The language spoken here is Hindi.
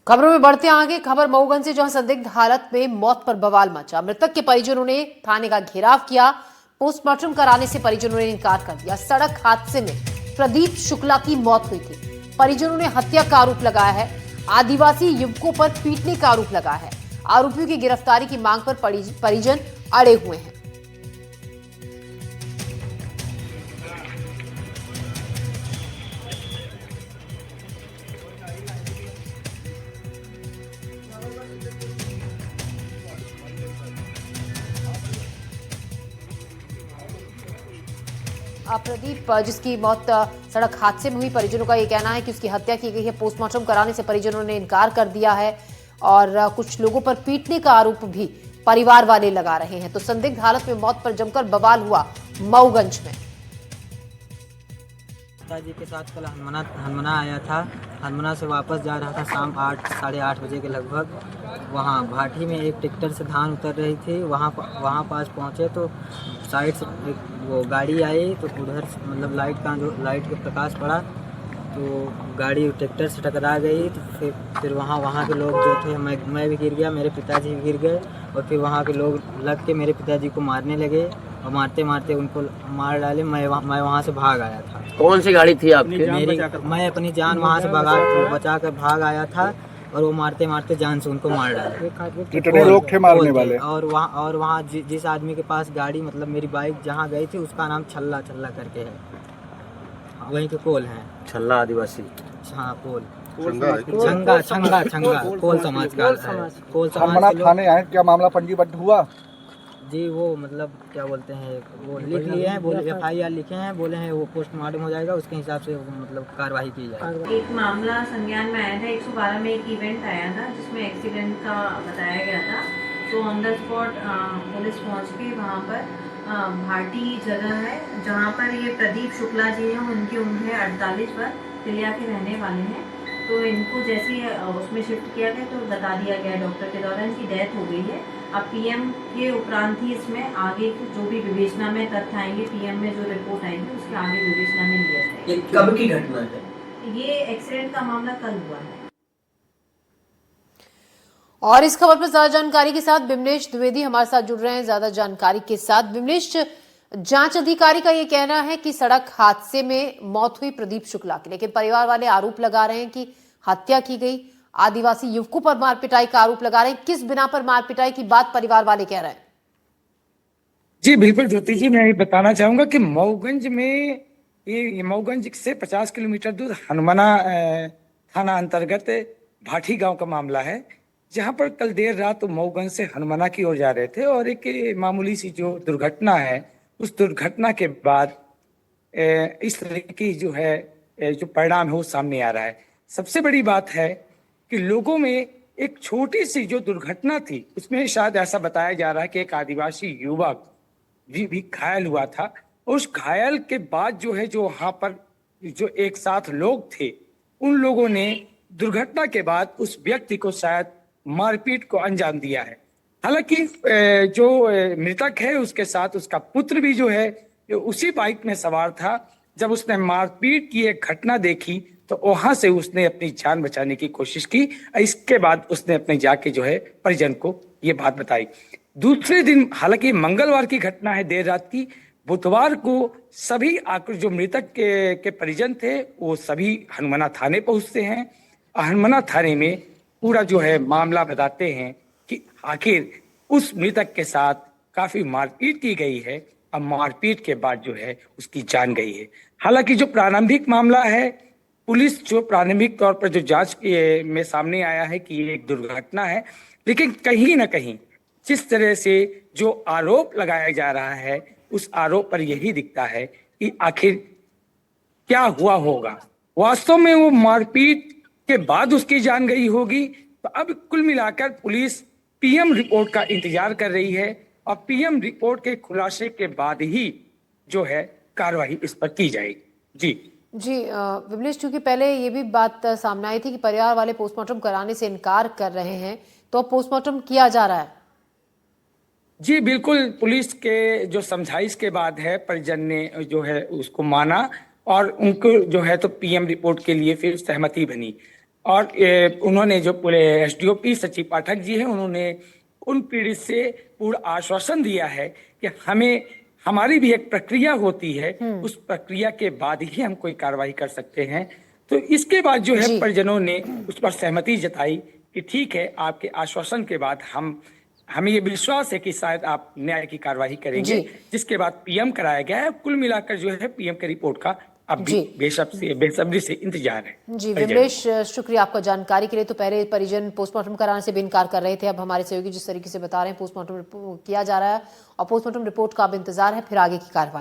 खबरों में बढ़ते आगे खबर मऊगंज से, जहां संदिग्ध हालत में मौत पर बवाल मचा। मृतक के परिजनों ने थाने का घेराव किया। पोस्टमार्टम कराने से परिजनों ने इनकार कर दिया। सड़क हादसे में प्रदीप शुक्ला की मौत हुई थी। परिजनों ने हत्या का आरोप लगाया है। आदिवासी युवकों पर पीटने का आरोप लगाया है। आरोपियों की गिरफ्तारी की मांग पर परिजन अड़े हुए हैं। प्रदीप जिसकी मौत सड़क हादसे में हुई, परिजनों का यह कहना है कि उसकी हत्या की गई है। पोस्टमार्टम कराने से परिजनों ने इनकार कर दिया है और कुछ लोगों पर पीटने का आरोप भी परिवार वाले लगा रहे हैं। तो संदिग्ध हालत में मौत पर जमकर बवाल हुआ मऊगंज में। पिताजी के साथ कल हनुमाना आया था। हनुमाना से वापस जा रहा था शाम 8 साढ़े 8 बजे के लगभग। वहाँ भाटी में एक ट्रैक्टर से धान उतर रही थी। वहाँ पास पहुँचे तो साइड से वो गाड़ी आई, तो उधर मतलब लाइट का प्रकाश पड़ा तो गाड़ी ट्रैक्टर से टकरा गई। तो फिर वहाँ के लोग जो थे, मैं भी गिर गया, मेरे पिताजी भी गिर गए। और फिर वहाँ के लोग लग के मेरे पिताजी को मारने लगे और मारते मारते उनको मार डाले। मैं वहाँ से भाग आया था। कौन सी गाड़ी थी आपकी? मैं अपनी जान वहाँ से बचा कर भाग आया था और वो मारते मारते जान से उनको मार डाले। कितने लोग थे मारने वाले? और वहाँ जिस आदमी के पास गाड़ी मतलब मेरी बाइक जहाँ गई थी उसका नाम छल्ला करके है। वहीं के कोल हैं। छल्ला आदिवासी? हाँ, कोल छंगा कोल समाज का। कोल समाज थाने आए, क्या मामला पंजीबद्ध हुआ? जी, वो मतलब क्या बोलते हैं, वो लिख लिए हैं, बोले FIR लिखे हैं, बोले हैं वो पोस्टमार्टम हो जाएगा, उसके हिसाब से मतलब कार्रवाई की जाएगी। एक मामला संज्ञान में आया था। 112 में एक इवेंट आया था जिसमें एक्सीडेंट का बताया गया था। तो ऑन द स्पॉट पुलिस पहुंच के वहां पर भाटी जगह है जहां पर ये प्रदीप शुक्ला जी हैं। उनकी उम्र है 48 वर्ष, तिलिया के रहने वाले हैं। तो इनको जैसे ही उसमें शिफ्ट किया गया तो बता दिया गया डॉक्टर के द्वारा इनकी डेथ हो गई है। अब PM के उपरांत ही इसमें आगे जो भी विवेचना में तथ्य आएंगे, PM में जो रिपोर्ट आएगी उसके आगे विवेचना में लिया जाएगा। ये कब की घटना है? ये एक्सीडेंट का मामला कल हुआ है। और इस खबर पर ज्यादा जानकारी के साथ बिमलेश द्विवेदी हमारे साथ जुड़ रहे हैं। ज्यादा जानकारी के साथ बिमलेश, जांच अधिकारी का यह कहना है कि सड़क हादसे में मौत हुई प्रदीप शुक्ला की, लेकिन परिवार वाले आरोप लगा रहे हैं कि हत्या की गई। आदिवासी युवकों पर मार पिटाई का आरोप लगा रहे हैं। किस बिना पर मार पिटाई की बात परिवार वाले कह रहे हैं? जी बिल्कुल ज्योति जी, मैं ये बताना चाहूंगा कि मऊगंज में ये मऊगंज से 50 किलोमीटर दूर हनुमाना थाना अंतर्गत भाटी गांव का मामला है, जहां पर कल देर रात मऊगंज से हनुमाना की ओर जा रहे थे और एक मामूली सी जो दुर्घटना है, उस दुर्घटना के बाद इस तरह की जो है जो परिणाम है वो सामने आ रहा है। सबसे बड़ी बात है कि लोगों में एक छोटी सी जो दुर्घटना थी, उसमें शायद ऐसा बताया जा रहा है कि एक आदिवासी युवक भी घायल हुआ था। उस घायल के बाद जो है, जो वहां पर जो एक साथ लोग थे, उन लोगों ने दुर्घटना के बाद उस व्यक्ति को शायद मारपीट को अंजाम दिया है। हालांकि जो मृतक है उसके साथ उसका पुत्र भी जो है उसी बाइक में सवार था। जब उसने मारपीट की एक घटना देखी तो वहां से उसने अपनी जान बचाने की कोशिश की। इसके बाद उसने अपने जाके जो है परिजन को ये बात बताई। दूसरे दिन, हालांकि मंगलवार की घटना है देर रात की, बुधवार को सभी आकर जो मृतक के परिजन थे वो सभी हनुमाना थाने पहुंचते हैं। हनुमाना थाने में पूरा जो है मामला बताते हैं कि आखिर उस मृतक के साथ काफी मारपीट की गई है और मारपीट के बाद जो है उसकी जान गई है। हालांकि जो प्रारंभिक मामला है, पुलिस जो प्रारंभिक तौर पर जो जांच में सामने आया है कि ये एक दुर्घटना है, लेकिन कहीं ना कहीं जिस तरह से जो आरोप लगाया जा रहा है, उस आरोप पर यही दिखता है कि आखिर क्या हुआ होगा। वास्तव में वो मारपीट के बाद उसकी जान गई होगी। तो अब कुल मिलाकर पुलिस PM रिपोर्ट का इंतजार कर रही है और PM रिपोर्ट के खुलासे के बाद ही जो है कार्रवाई इस पर की जाएगी। जी विमलेश, क्योंकि पहले ये भी बात सामने आई थी कि परिवार वाले पोस्टमार्टम कराने से इनकार कर रहे हैं, तो पोस्टमार्टम किया जा रहा है? जी बिल्कुल, पुलिस के जो समझाइश के बाद है परिजन ने जो है उसको माना और उनको जो है तो PM रिपोर्ट के लिए फिर सहमति बनी। और उन्होंने जो पूरे एसडीओपी सचिव पाठक जी हैं, उन्होंने उन पीड़ित से पूर्ण आश्वासन दिया है कि हमारी भी एक प्रक्रिया होती है, उस प्रक्रिया के बाद ही हम कोई कार्रवाई कर सकते हैं। तो इसके बाद जो है जी। परिजनों ने उस पर सहमति जताई कि ठीक है, आपके आश्वासन के बाद हमें ये विश्वास है कि शायद आप न्याय की कार्रवाई करेंगे, जी। जिसके बाद पीएम कराया गया है। कुल मिलाकर जो है पीएम की रिपोर्ट का अब भी जी। बेसब्री से इंतजार है। जी विमलेश, शुक्रिया आपका जानकारी के लिए। तो पहले परिजन पोस्टमार्टम कराने से भी इनकार कर रहे थे, अब हमारे सहयोगी जिस तरीके से बता रहे हैं पोस्टमार्टम किया जा रहा है और पोस्टमार्टम रिपोर्ट का अब इंतजार है, फिर आगे की कार्रवाई।